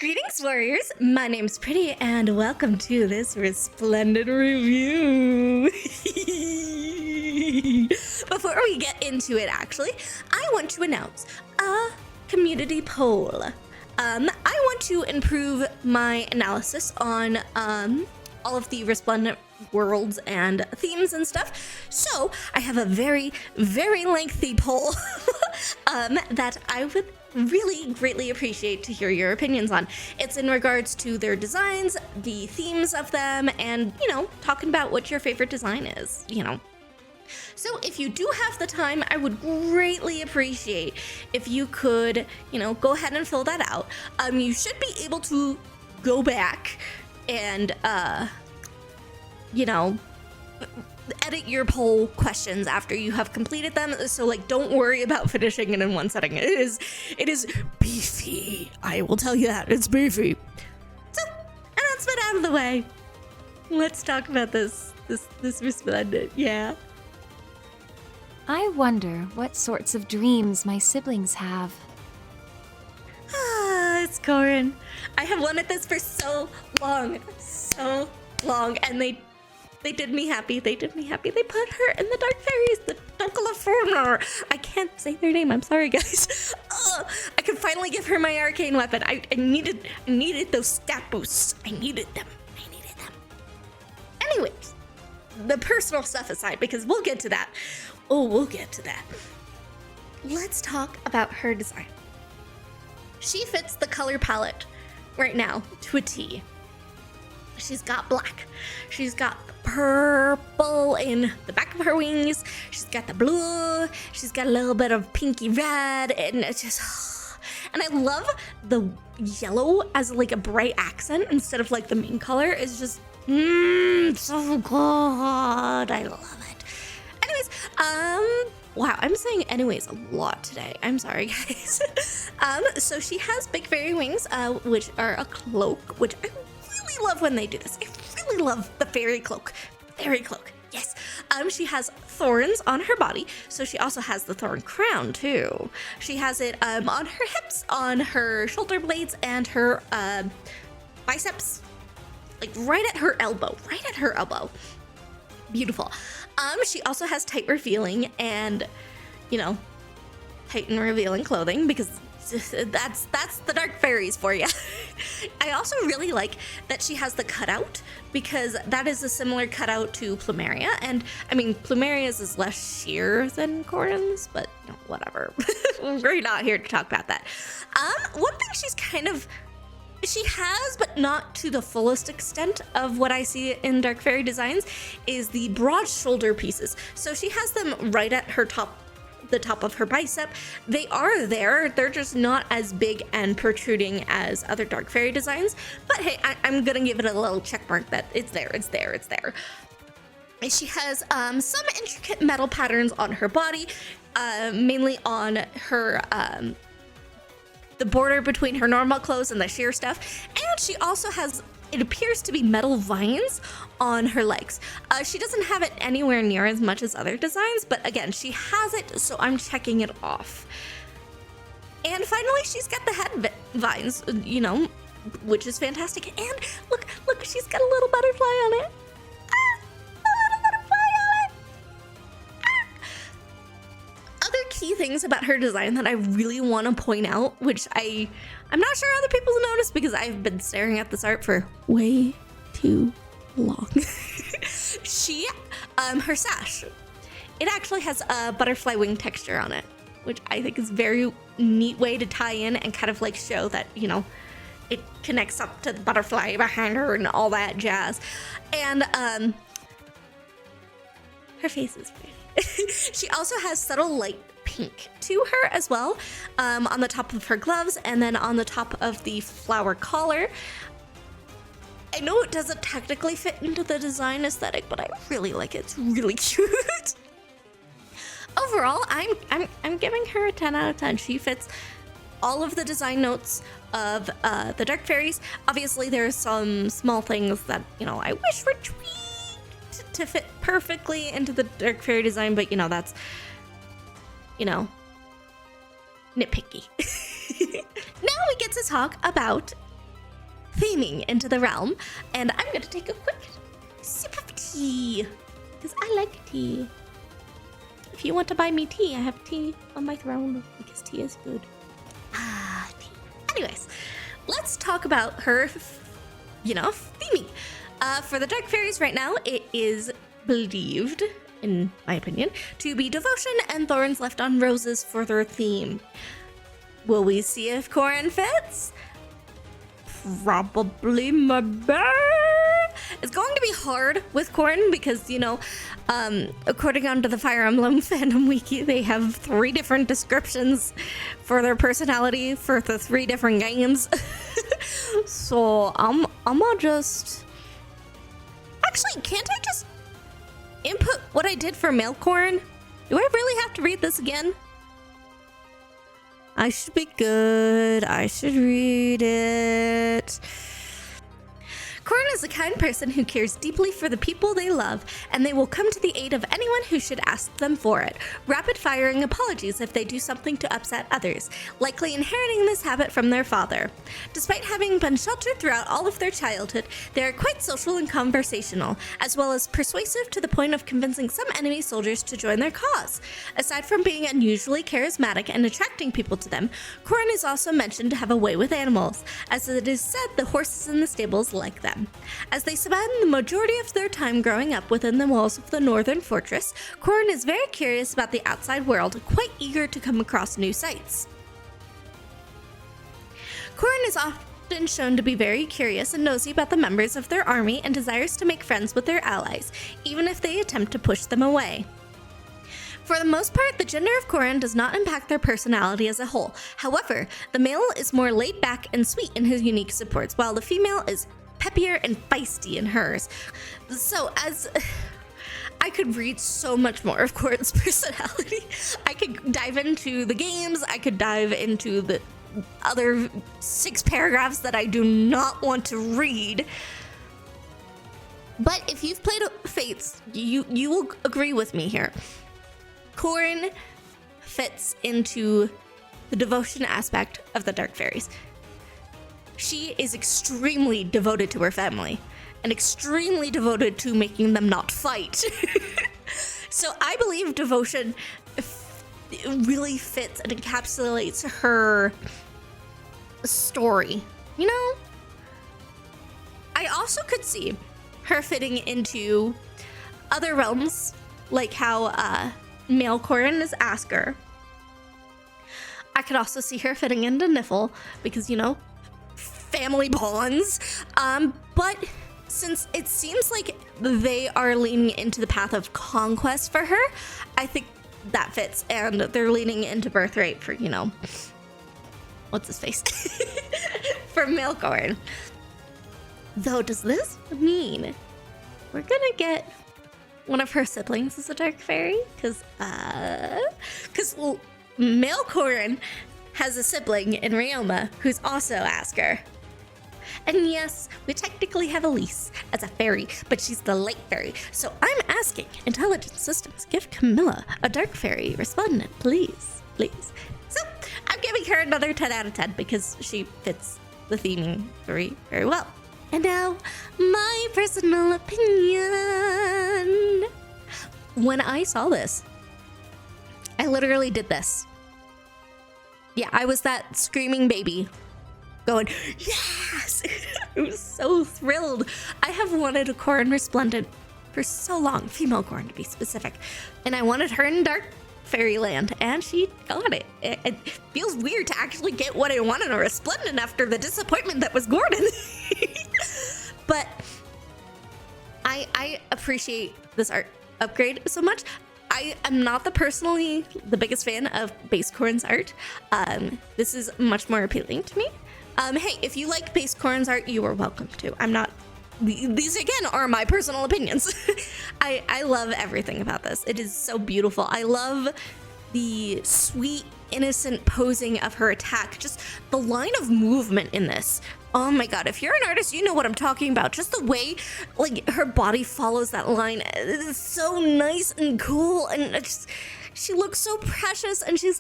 Greetings, warriors! My name's Pretty, and welcome to this Resplendent review. Before we get into it, actually, I want to announce a community poll. I want to improve my analysis on all of the Resplendent worlds and themes and stuff. So I have a very, very lengthy poll that I would really greatly appreciate to hear your opinions on. It's in regards to their designs, the themes of them, and, talking about what your favorite design is, So if you do have the time, I would greatly appreciate if you could, go ahead and fill that out. You should be able to go back and, edit your poll questions after you have completed them. So don't worry about finishing it in one setting. It is beefy. I will tell you that. It's beefy. So, announcement out of the way. Let's talk about this Resplendent. Yeah. I wonder what sorts of dreams my siblings have. It's CORRIN. I have wanted this for so long, and they did me happy. They put her in the Dark Fairies, the Dunkelformer. I can't say their name. I'm sorry, guys. I could finally give her my arcane weapon. I needed those stat boosts. I needed them. Anyways, the personal stuff aside, because we'll get to that. We'll get to that. Let's talk about her design. She fits the color palette right now to a T. She's got black. She's got purple in the back of her wings. She's got the blue. She's got a little bit of pinky red, and it's just. And I love the yellow as a bright accent instead of the main color. It's just so good. I love it. Anyways, wow, I'm saying anyways a lot today. I'm sorry, guys. So she has big fairy wings, which are a cloak, which I really love when they do this. I really love the fairy cloak. Fairy cloak, yes. She has thorns on her body, so she also has the thorn crown too. She has it on her hips, on her shoulder blades, and her biceps, right at her elbow. Beautiful. She also has tight revealing and, tight and revealing clothing, because that's the Dark Fairies for you. I also really like that she has the cutout, because that is a similar cutout to Plumeria, and I mean Plumeria's is less sheer than CORRIN's, but whatever. We're not here to talk about that. One thing she has, but not to the fullest extent of what I see in Dark Fairy designs, is the broad shoulder pieces. So she has them right at her the top of her bicep. They are there. They're just not as big and protruding as other Dark Fairy designs. But hey, I'm gonna give it a little check mark that it's there. And she has some intricate metal patterns on her body, mainly on her the border between her normal clothes and the sheer stuff. And she also has, it appears to be metal vines on her legs. She doesn't have it anywhere near as much as other designs, but again, she has it, so I'm checking it off. And finally, she's got the head vines, which is fantastic. And look, she's got a little butterfly on it. Key things about her design that I really want to point out, which I'm not sure other people notice because I've been staring at this art for way too long. Her sash, it actually has a butterfly wing texture on it, which I think is a very neat way to tie in and kind of show that, it connects up to the butterfly behind her and all that jazz. And her face is pretty. She also has subtle light pink to her as well, on the top of her gloves and then on the top of the flower collar. I know it doesn't technically fit into the design aesthetic, but I really like it. It's really cute. Overall, I'm giving her a 10 out of 10. She fits all of the design notes of the Dark Fairies. Obviously, there are some small things that I wish were tweaked to fit perfectly into the Dark Fairy design, but that's nitpicky. Now we get to talk about theming into the realm. And I'm going to take a quick sip of tea, because I like tea. If you want to buy me tea, I have tea on my throne, because tea is good. Tea. Anyways, let's talk about her, theming. For the Dark Fairies right now, it is believed, in my opinion, to be devotion and thorns left on roses for their theme. Will we see if CORRIN fits? Probably, maybe. It's going to be hard with CORRIN because, according on to the Fire Emblem fandom wiki, they have 3 different descriptions for their personality for the 3 different games. So I'm gonna just... Actually, can't I just input what I did for male CORRIN? Do I really have to read this again? I should be good. I should read it. CORRIN is a kind person who cares deeply for the people they love, and they will come to the aid of anyone who should ask them for it, rapid-firing apologies if they do something to upset others, likely inheriting this habit from their father. Despite having been sheltered throughout all of their childhood, they are quite social and conversational, as well as persuasive to the point of convincing some enemy soldiers to join their cause. Aside from being unusually charismatic and attracting people to them, CORRIN is also mentioned to have a way with animals, as it is said the horses in the stables like them. As they spend the majority of their time growing up within the walls of the northern fortress, CORRIN is very curious about the outside world, quite eager to come across new sights. CORRIN is often shown to be very curious and nosy about the members of their army and desires to make friends with their allies, even if they attempt to push them away. For the most part, the gender of CORRIN does not impact their personality as a whole. However, the male is more laid back and sweet in his unique supports, while the female is peppier and feisty in hers. So as I could read so much more of CORRIN's personality. I could dive into the games, I could dive into the other 6 paragraphs that I do not want to read. But if you've played Fates, you will agree with me here. CORRIN fits into the devotion aspect of the Dark Fairies. She is extremely devoted to her family and extremely devoted to making them not fight. So I believe devotion really fits and encapsulates her story. I also could see her fitting into other realms, like how male CORRIN is Asker. I could also see her fitting into Niffle because, family bonds. But since it seems like they are leaning into the path of conquest for her, I think that fits. And they're leaning into birthright for, what's his face? For male CORRIN. Though, does this mean we're gonna get one of her siblings as a Dark Fairy? Because male CORRIN has a sibling in Ryoma who's also Asker. And yes, we technically have Elise as a fairy, but she's the light fairy. So I'm asking Intelligent Systems, give Camilla a Dark Fairy Resplendent, please. Please. So I'm giving her another 10 out of 10 because she fits the theming very, very well. And now, my personal opinion. When I saw this, I literally did this. Yeah, I was that screaming baby going, yes! I was so thrilled. I have wanted a CORRIN Resplendent for so long, female CORRIN to be specific, and I wanted her in Dark Fairyland, and she got it. It feels weird to actually get what I wanted, a Resplendent, after the disappointment that was Gordon. But I appreciate this art upgrade so much. I am not the biggest fan of base CORRIN's art. This is much more appealing to me. Hey, if you like base CORRIN's art, you are welcome to. I'm not... These, again, are my personal opinions. I love everything about this. It is so beautiful. I love the sweet, innocent posing of her attack. Just the line of movement in this. Oh my god, if you're an artist, you know what I'm talking about. Just the way, her body follows that line. It is so nice and cool, and she looks so precious, and she's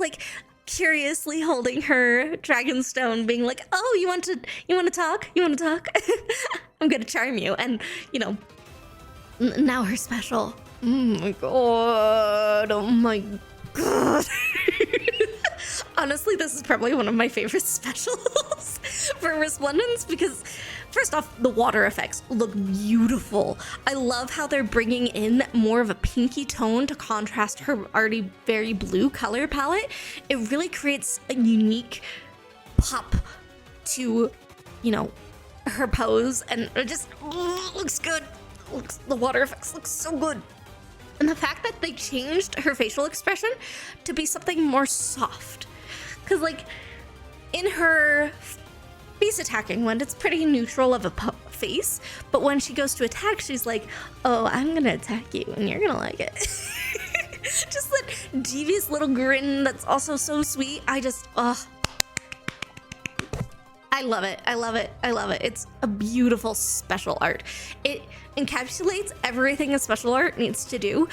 curiously holding her dragonstone, being like, "Oh, you want to talk? You want to talk? I'm gonna charm you." And you know, now her special. Oh my god! Oh my god! Honestly, this is probably one of my favorite specials for Resplendence because, first off, the water effects look beautiful. I love how they're bringing in more of a pinky tone to contrast her already very blue color palette. It really creates a unique pop to, you know, her pose, and it just looks good. The water effects look so good. And the fact that they changed her facial expression to be something more soft. Because, like, in her face attacking one, it's pretty neutral of a face. But when she goes to attack, she's like, "Oh, I'm going to attack you and you're going to like it." Just that devious little grin that's also so sweet. I love it. I love it. I love it. It's a beautiful special art. It encapsulates everything a special art needs to do,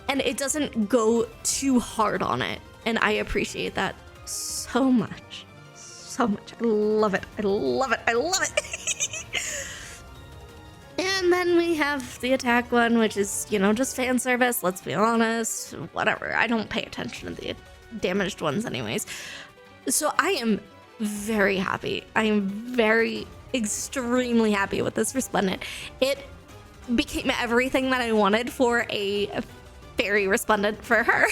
and it doesn't go too hard on it. And I appreciate that so much. So much. I love it. I love it. I love it. And then we have the attack one, which is, you know, just fan service. Let's be honest. Whatever. I don't pay attention to the damaged ones anyways. So I am very happy. I am extremely happy with this Resplendent. It became everything that I wanted for a fairy Resplendent for her.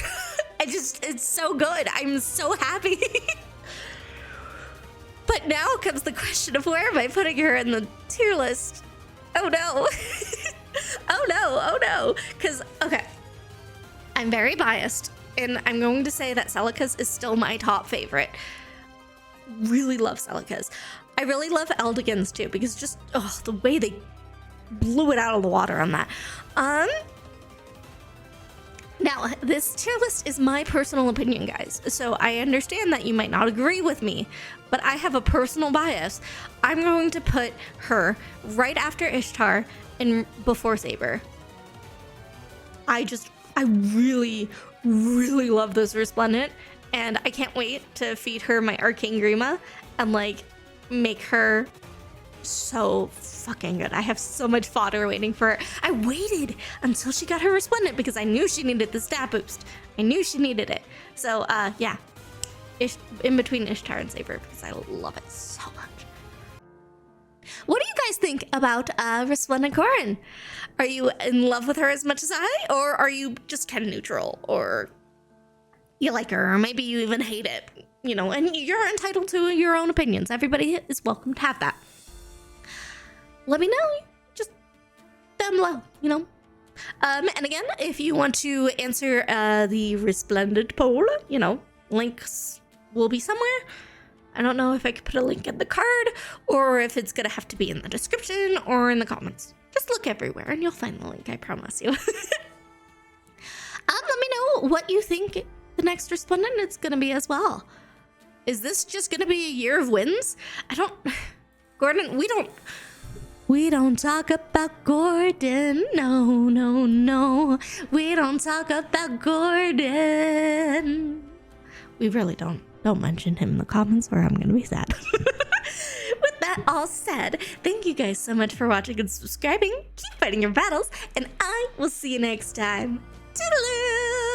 It's so good. I'm so happy. But now comes the question of where am I putting her in the tier list? Oh no. Oh no. Oh no. Because, okay, I'm very biased, and I'm going to say that Celica's is still my top favorite. Really love Celica's. I really love Eldigan's too, because just the way they blew it out of the water on that. Now, this tier list is my personal opinion, guys, so I understand that you might not agree with me, but I have a personal bias. I'm going to put her right after Ishtar and before Saber. I really, really love this Resplendent, and I can't wait to feed her my Arcane Grima and, like, make her so fucking good. I have so much fodder waiting for her. I waited until she got her Resplendent because I knew she needed the stat boost. I knew she needed it. So, yeah. In between Ishtar and Saber, because I love it so much. What do you guys think about Resplendent CORRIN? Are you in love with her as much as I? Or are you just kind of neutral? Or you like her? Or maybe you even hate it? You know, and you're entitled to your own opinions. Everybody is welcome to have that. Let me know, just down below, you know. And again, if you want to answer the Resplendent poll, you know, links will be somewhere. I don't know if I could put a link in the card or if it's gonna have to be in the description or in the comments. Just look everywhere and you'll find the link, I promise you. Let me know what you think the next Resplendent is gonna be as well. Is this just gonna be a year of wins? Gordon, we don't talk about Gordon. No, no, no. We don't talk about Gordon. We really don't. Don't mention him in the comments or I'm gonna be sad. With that all said, thank you guys so much for watching and subscribing. Keep fighting your battles, and I will see you next time. Toodaloo!